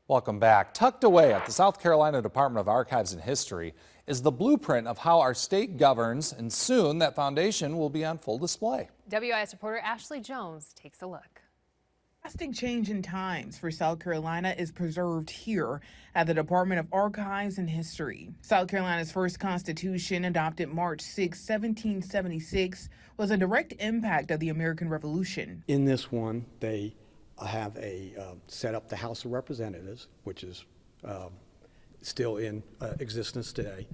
Welcome back. Tucked away at the South Carolina Department of Archives and History is the blueprint of how our state governs, and soon that foundation will be on full display. WIS reporter Ashley Jones takes a look. Drastic change in times for South Carolina is preserved here at the Department of Archives and History. South Carolina's first constitution, adopted March 6, 1776, was a direct impact of the American Revolution. In this one, they have set up the House of Representatives, which is still in existence today.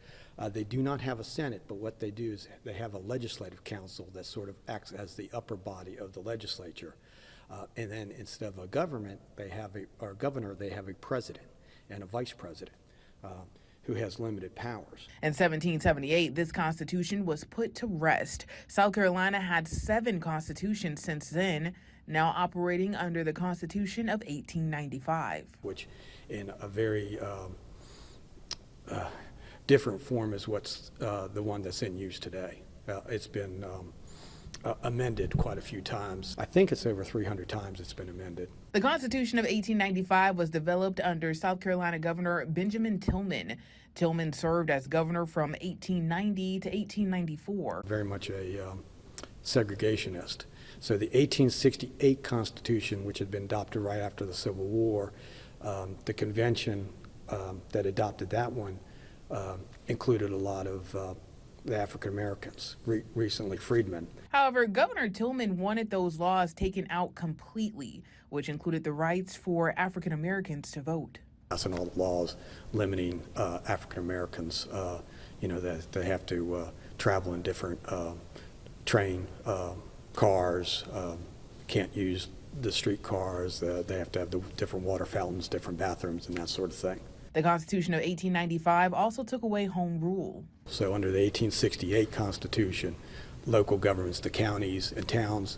They do not have a Senate, but what they do is they have a legislative council that sort of acts as the upper body of the legislature. And then instead of a government, they have a governor, they have a president and a vice president who has limited powers. In 1778, this constitution was put to rest. South Carolina had 7 constitutions since then, now operating under the Constitution of 1895. Which in a very different form is what's the one that's in use today. It's been amended quite a few times. I think it's over 300 times it's been amended. The Constitution of 1895 was developed under South Carolina Governor Benjamin Tillman. Tillman served as governor from 1890 to 1894. Very much a segregationist. So the 1868 Constitution, which had been adopted right after the Civil War, the convention that adopted that one included a lot of the African Americans, recently freedmen. However, Governor Tillman wanted those laws taken out completely, which included the rights for African Americans to vote. And all the laws limiting African Americans, that they have to travel in different train cars, can't use the street cars, they have to have the different water fountains, different bathrooms, and that sort of thing. The Constitution of 1895 also took away home rule. So under the 1868 Constitution, local governments, the counties and towns,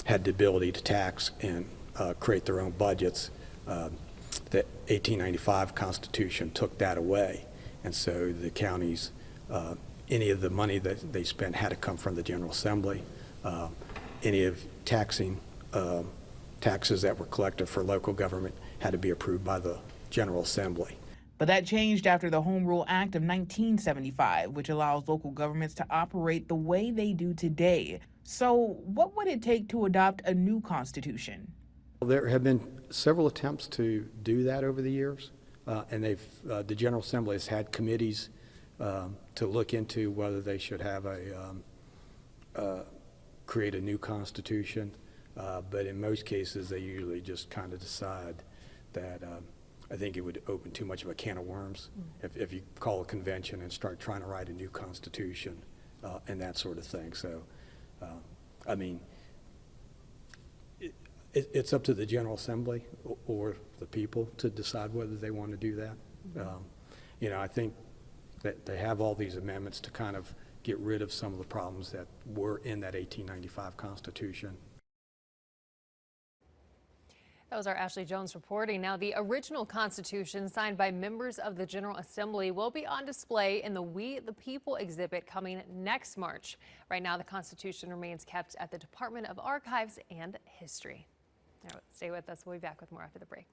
had the ability to tax and create their own budgets. The 1895 Constitution took that away, and so the counties, any of the money that they spent had to come from the General Assembly. Any of taxes that were collected for local government had to be approved by the General Assembly. But that changed after the Home Rule Act of 1975, which allows local governments to operate the way they do today. So what would it take to adopt a new constitution? There have been several attempts to do that over the years, and the General Assembly has had committees to look into whether they should have create a new constitution, but in most cases they usually just kind of decide that I think it would open too much of a can of worms if you call a convention and start trying to write a new constitution and that sort of thing. So, I mean, it's up to the General Assembly or the people to decide whether they want to do that. I think that they have all these amendments to kind of get rid of some of the problems that were in that 1895 Constitution. That was our Ashley Jones reporting. Now, the original Constitution signed by members of the General Assembly will be on display in the We the People exhibit coming next March. Right now, the Constitution remains kept at the Department of Archives and History. Now, stay with us. We'll be back with more after the break.